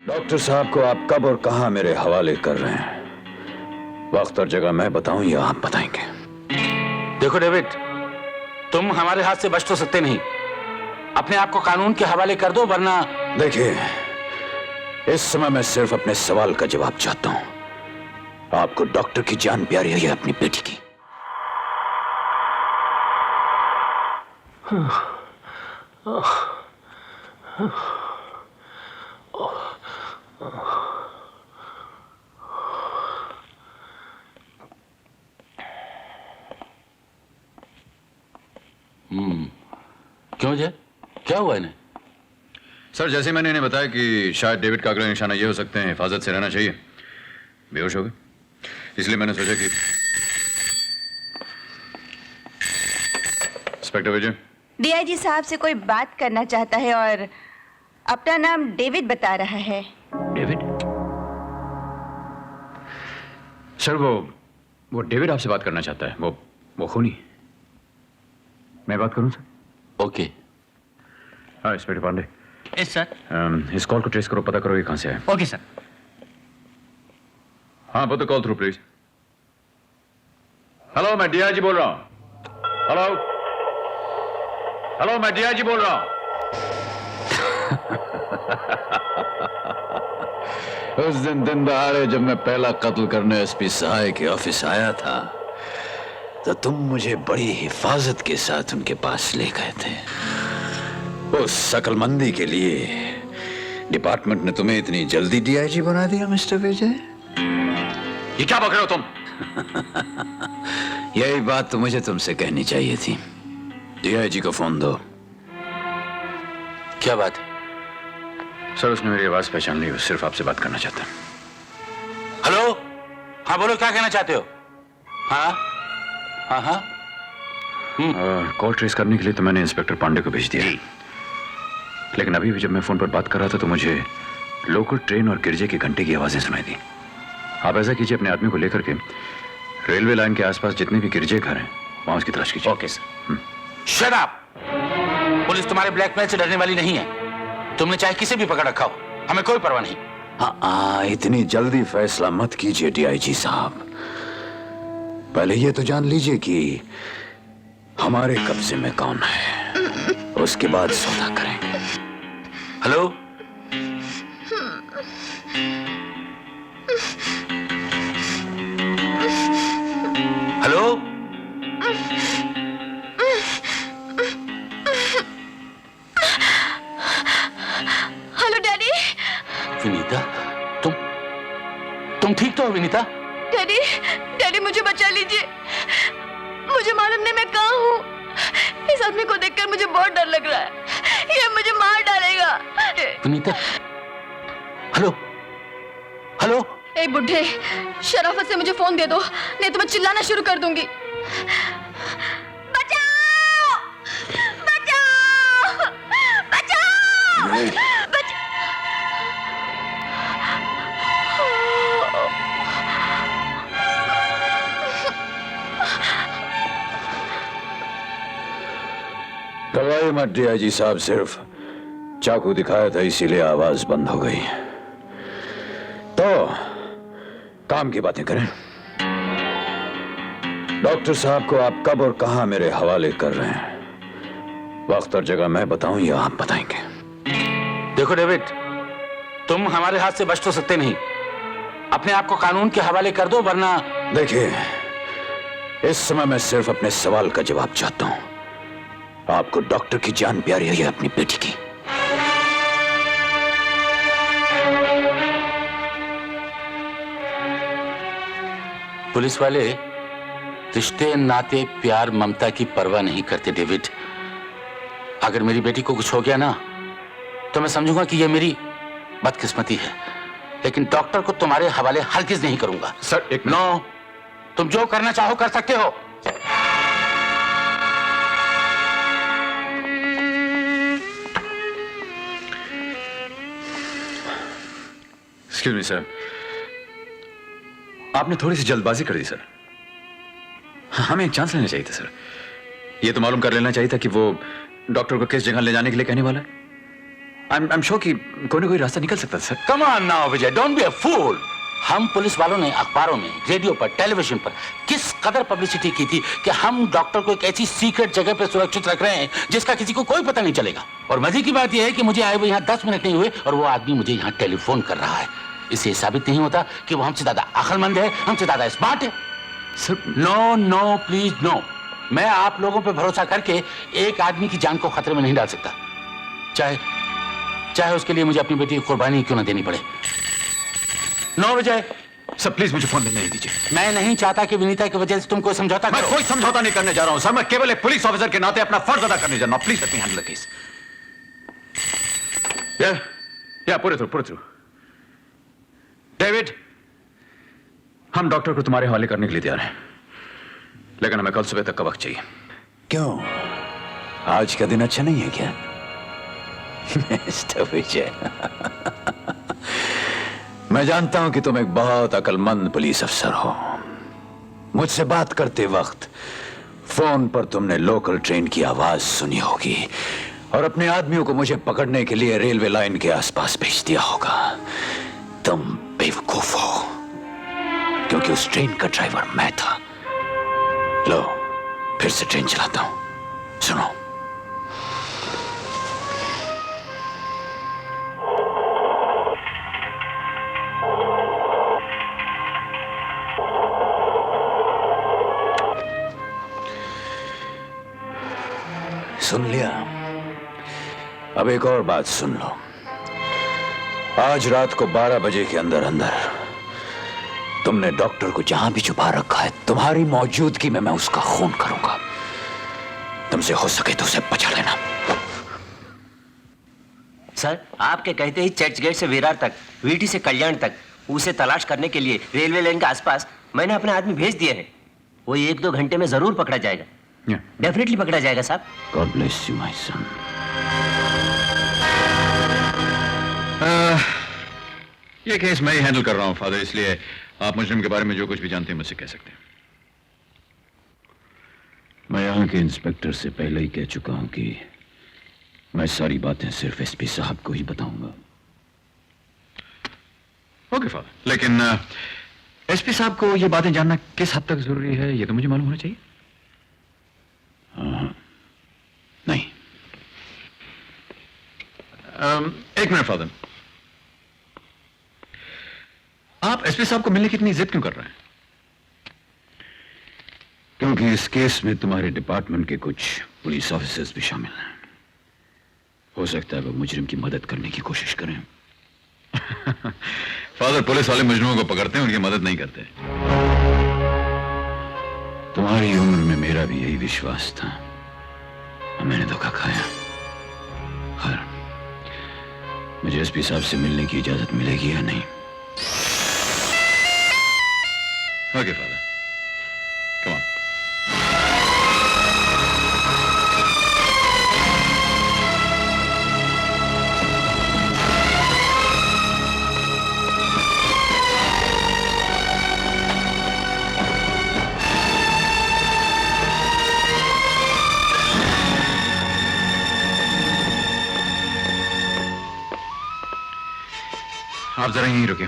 Doctor साहब को आप कब और कहां मेरे हवाले कर रहे हैं, वक्त और जगह मैं बताऊं या आप बताएंगे? देखो डेविड, तुम हमारे हाथ से बच तो सकते नहीं। अपने आप को कानून के हवाले कर दो, वरना। देखिए, इस समय मैं सिर्फ अपने सवाल का जवाब चाहता हूं। आपको डॉक्टर की जान प्यारी है या अपनी बेटी की? क्यों जय, क्या हुआ इन्हें? सर, जैसे मैंने इन्हें बताया कि शायद डेविड का अगला निशाना ये हो सकते हैं, हिफाजत से रहना चाहिए, बेहोश हो गए। इसलिए मैंने सोचा कि इंस्पेक्टर विजय, डीआईजी साहब से कोई बात करना चाहता है और अपना नाम डेविड बता रहा है। डेविड? सर, वो डेविड आपसे बात करना चाहता है। वो खूनी। मैं बात करूं सर? ओके। हाँ इंस्पेक्टर पांडे। Yes sir. इस कॉल को ट्रेस करो, पता करो ये कहां से है। Okay sir. हाँ, put the call through please. Hello, मैं डीआईजी बोल रहा हूं। हेलो, मैं डीआईजी बोल रहा हूं। उस दिन दहाड़े जब मैं पहला कत्ल करने एसपी सहाय के ऑफिस आया था, तो तुम मुझे बड़ी हिफाजत के साथ उनके पास ले गए थे। उस शकलमंदी के लिए डिपार्टमेंट ने तुम्हें इतनी जल्दी डीआईजी बना दिया मिस्टर विजय? ये क्या बक रहे हो तुम? यही बात तो मुझे तुमसे कहनी चाहिए थी। डीआईजी को फोन दो। क्या बात है? सर, उसने मेरी आवाज पहचान ली, वो सिर्फ आपसे बात करना चाहता है। हेलो, हाँ बोलो, क्या कहना चाहते हो? हाँ हाँ हाँ। कॉल ट्रेस करने के लिए तो मैंने इंस्पेक्टर पांडे को भेज दिया, लेकिन अभी भी जब मैं फोन पर बात कर रहा था तो मुझे लोकल ट्रेन और गिरजे के घंटे की आवाजें सुनाई दी। आप ऐसा कीजिए, अपने आदमी को लेकर के रेलवे लाइन के आसपास जितने भी गिरजे घर हैं वहां उसकी तलाश कीजिए। Okay sir. Shut up! Police तुम्हारे ब्लैकमेल से डरने वाली नहीं है। तुमने चाहे किसे भी पकड़ रखा हो, हमें कोई परवाह नहीं। इतनी जल्दी फैसला मत कीजिए डीआईजी साहब। पहले ये तो जान लीजिए कि हमारे कब्जे में कौन है, उसके बाद सौदा करेंगे। Hello, hello, hello daddy. Vinita, तुम ठीक तो हो विनीता? डैडी, डैडी मुझे बचा लीजिए। मुझे मालूम नहीं मैं कहाँ हूँ। इस आदमी को देखकर मुझे बहुत डर लग रहा है। ये मुझे मार डालेगा। Vinita, hello hello. ए बुढ़े, शराफत से मुझे फोन दे दो, नहीं तो मैं चिल्लाना शुरू कर दूंगी। बचाओ! बचाओ! बचाओ! घबराइए मत डीआईजी साहब, सिर्फ चाकू दिखाया था इसीलिए आवाज बंद हो गई। तो काम की बातें करें। डॉक्टर साहब को आप कब और कहां मेरे हवाले कर रहे हैं, वक्त और जगह मैं बताऊं या आप बताएंगे? देखो डेविड, तुम हमारे हाथ से बच तो सकते नहीं। अपने आप को कानून के हवाले कर दो, वरना। देखिए, इस समय मैं सिर्फ अपने सवाल का जवाब चाहता हूं। आपको डॉक्टर की जान प्यारी है या अपनी बेटी की? पुलिस वाले रिश्ते, नाते, प्यार, ममता की परवाह नहीं करते डेविड। अगर मेरी बेटी को कुछ हो गया ना, तो मैं समझूंगा कि यह मेरी बदकिस्मती है, लेकिन डॉक्टर को तुम्हारे हवाले हरगिज नहीं करूंगा। सर एक नो, तुम जो करना चाहो कर सकते हो। एक्सक्यूज मी सर, आपने थोड़ी सी जल्दबाजी कर दी सर। हमें एक चांस लेना चाहिए था सर। ये तो मालूम कर लेना चाहिए था कि वो डॉक्टर को किस जगह ले जाने के लिए कहने वाला है। I'm sure कि कोई ना कोई रास्ता निकल सकता है sir. Come on now Vijay, don't be a fool. हम पुलिस वालों ने अखबारों में, रेडियो पर, टेलीविजन पर किस कदर पब्लिसिटी की थी कि हम डॉक्टर को एक ऐसी सीक्रेट जगह पर सुरक्षित रख रहे हैं जिसका किसी को कोई पता नहीं चलेगा। और मजे की बात यह है कि मुझे आए हुए यहाँ 10 मिनट नहीं हुए और वो आदमी मुझे यहाँ टेलीफोन कर रहा है। इससे साबित नहीं होता कि वो हमसे ज्यादा अक्लमंद है, हमसे ज्यादा स्मार्ट है। Sir no no please no, मैं आप लोगों पे भरोसा करके एक आदमी की जान को खतरे में नहीं डाल सकता, चाहे उसके लिए मुझे अपनी बेटी की कुर्बानी क्यों ना देनी पड़े। नो विजय। सर प्लीज मुझे फोन नहीं दीजिए। मैं नहीं चाहता कि विनीता की वजह से तुम कोई समझौता मैं करो। कोई समझौता नहीं करने जा रहा हूं सर। मैं केवल एक पुलिस ऑफिसर के नाते अपना फर्ज अदा करने जा रहा हूं। Please let me handle the case. या पूरे थ्रू। डेविड, हम डॉक्टर को तुम्हारे हवाले करने के लिए तैयार हैं, लेकिन हमें कल सुबह तक का वक्त चाहिए। क्यों, आज का दिन अच्छा नहीं है क्या? मिस्टर विजय, मैं जानता हूं कि तुम एक बहुत अक्लमंद पुलिस अफसर हो। मुझसे बात करते वक्त फोन पर तुमने लोकल ट्रेन की आवाज सुनी होगी और अपने आदमियों को मुझे पकड़ने के लिए रेलवे लाइन के आसपास भेज दिया होगा। तुम बेवकूफ हो, क्योंकि उस ट्रेन का ड्राइवर मैं था। लो, फिर से ट्रेन चलाता हूं, सुनो। सुन लिया? अब एक और बात सुन लो। आज रात को 12 बजे के अंदर अंदर तुमने डॉक्टर को जहां भी छुपा रखा है, तुम्हारी मौजूदगी में मैं उसका खून करूंगा। तुमसे हो सके तो उसे बचा लेना। सर, आपके कहते ही चर्च गेट से विरार तक, वीटी से कल्याण तक उसे तलाश करने के लिए रेलवे लाइन के आसपास मैंने अपने आदमी भेज दिए हैं। वो 1-2 घंटे में जरूर पकड़ा जाएगा। डेफिनेटली पकड़ा जाएगा साहब। God bless you my son. ये केस मैं ही हैंडल कर रहा हूं फादर, इसलिए आप मुजरिम के बारे में जो कुछ भी जानते हैं मुझसे कह सकते हैं। मैं यहाँ के इंस्पेक्टर से पहले ही कह चुका हूं कि मैं सारी बातें सिर्फ एसपी साहब को ही बताऊंगा। ओके फादर, लेकिन एसपी साहब को ये बातें जानना किस हद तक जरूरी है, ये तो मुझे मालूम होना चाहिए। नहीं। एक मिनट फादर, आप एसपी साहब को मिलने की इतनी जिद क्यों कर रहे हैं? क्योंकि इस केस में तुम्हारे डिपार्टमेंट के कुछ पुलिस ऑफिसर्स भी शामिल हैं। हो सकता है वो मुजरिम की मदद करने की कोशिश करें। फादर, पुलिस वाले मुजरिमों को पकड़ते हैं, उनकी मदद नहीं करते। तुम्हारी उम्र में मेरा भी यही विश्वास था और मैंने धोखा खाया। खैर, मुझे एसपी साहब से मिलने की इजाजत मिलेगी या नहीं? Okay father, come on. आप जरा यहीं रुकिए।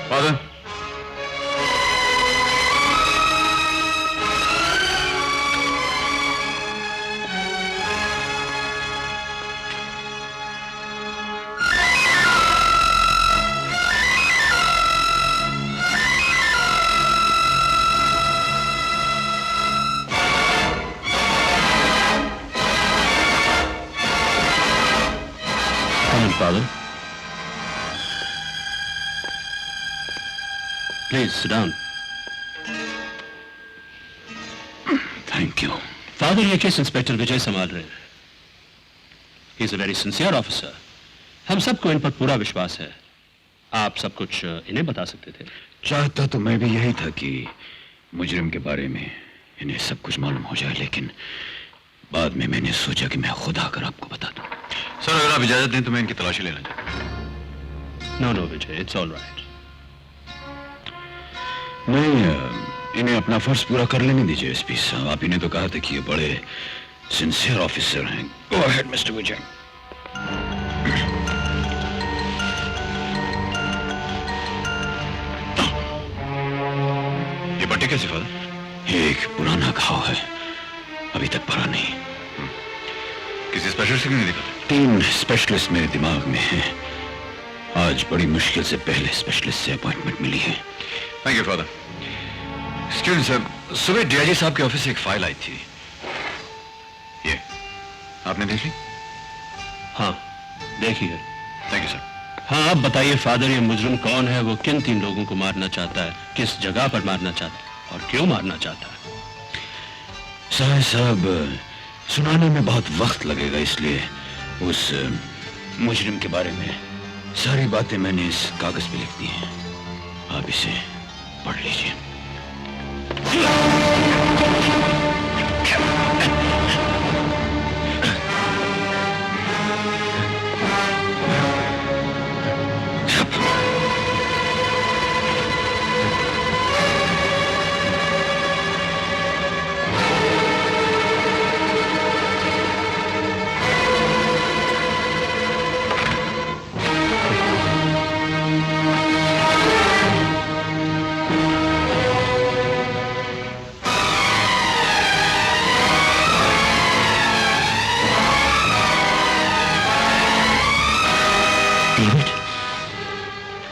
Father, Father, please sit down. Thank you. Father, ये केस इंस्पेक्टर विजय संभाल रहे हैं। He is a very sincere officer. हम सबको इन पर पूरा विश्वास है। आप सब कुछ इन्हें बता सकते थे। चाहता तो मैं भी यही था कि मुजरिम के बारे में इन्हें सब कुछ मालूम हो जाए, लेकिन बाद में मैंने सोचा कि मैं खुद आकर आपको बता दूं। सर, अगर आप इजाजत दें तो मैं इनकी तलाशी लेना चाहता हूं। No no Vijay, it's all right. नहीं, इन्हें अपना फर्ज पूरा कर लेने दीजिए एसपी साहब। आप इन्हें तो कहा था कि ये बड़े सिंसियर ऑफिसर हैं। गो अहेड मिस्टर विजय। ये पट्टी कैसी फादर? एक पुराना घाव है, अभी तक भरा नहीं। किसी स्पेशलिस्ट से नहीं दिखा? 3 स्पेशलिस्ट मेरे दिमाग में हैं। आज बड़ी मुश्किल से पहले स्पेशलिस्ट से अपॉइंटमेंट मिली है। Thank you father. स्टूडेंट साहब, सुबह डीआईजी साहब के ऑफिस से एक फाइल आई थी। ये आपने देख ली? हाँ, देखिए। Thank you sir. हाँ, अब बताइए फादर, ये मुजरिम कौन है? वो किन 3 लोगों को मारना चाहता है? किस जगह पर मारना चाहता है और क्यों मारना चाहता है? साहब, सुनाने में बहुत वक्त लगेगा, इसलिए उस मुजरिम के बारे में सारी बातें मैंने इस कागज पे लिख दी हैं। आप इसे पढ़ लीजिए।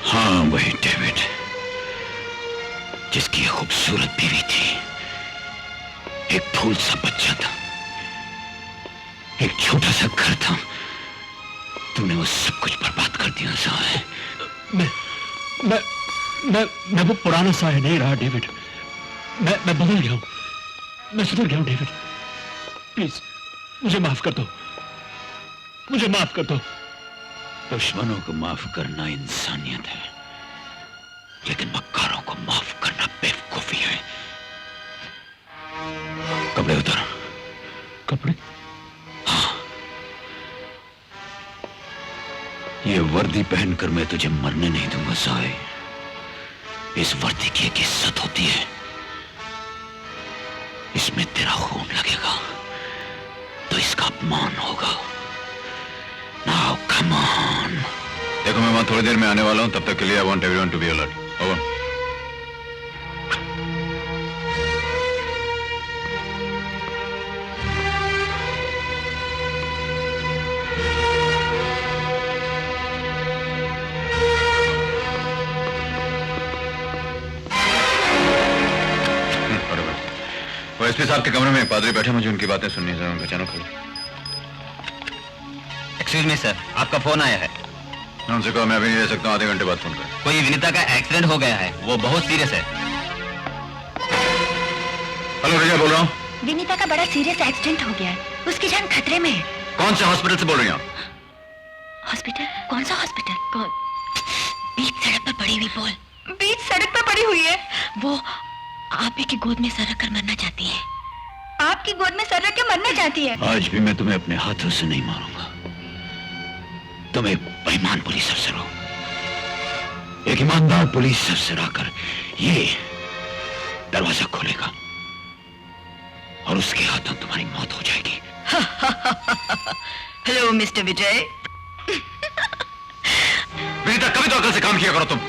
हाँ, वही डेविड, जिसकी खूबसूरत बीवी थी, एक फूल सा बच्चा था, एक छोटा सा घर था। तूने वो सब कुछ बर्बाद कर दिया साहब। मैं वो पुराना साया नहीं रहा डेविड। मैं बदल गया हूं, मैं सुधर गया हूं डेविड। प्लीज मुझे माफ कर दो, मुझे माफ कर दो। दुश्मनों को माफ करना इंसानियत है, लेकिन मक्कारों को माफ करना बेवकूफी है। कपड़े उतार। कपड़े? हाँ, ये वर्दी पहनकर मैं तुझे मरने नहीं दूंगा साए। इस वर्दी की एक इज्जत होती है, इसमें तेरा खून लगेगा तो इसका अपमान होगा। Now come on। देखो, मैं वहां थोड़ी देर में आने वाला हूं, तब तक के लिए I want everyone to be alert। Over। वो एसपी साहब के कमरे में एक पादरी बैठे, मुझे उनकी बातें सुननी है। उनका अचानक खोलो। एक्सक्यूज मी सर, आपका फोन आया है। उनसे कहो मैं अभी नहीं रह सकता हूँ, आधे घंटे बाद फोन कर। कोई विनीता का एक्सीडेंट हो गया है, वो बहुत सीरियस है। हेलो, विजय बोल रहा हूँ। विनीता का बड़ा सीरियस एक्सीडेंट हो गया है, उसकी जान खतरे में है। कौन से हॉस्पिटल से बोल रही हैं आप? हॉस्पिटल? कौन सा हॉस्पिटल? कौन? बीच सड़क पर पड़ी हुई बोल। बीच सड़क पर पड़ी हुई है? वो आप ही की गोद में सर रख कर मरना चाहती है। आपकी गोद में सर रख के मरना चाहती है? आज भी मैं तुम्हें अपने हाथों से नहीं मारूंगा। तुम एक बेईमान पुलिस अफसर हो। एक ईमानदार पुलिस अफसर आकर ये दरवाजा खोलेगा और उसके हाथों तुम्हारी मौत हो जाएगी। हेलो मिस्टर विजय। विनीता, कभी तो अकल से काम किया करो तुम।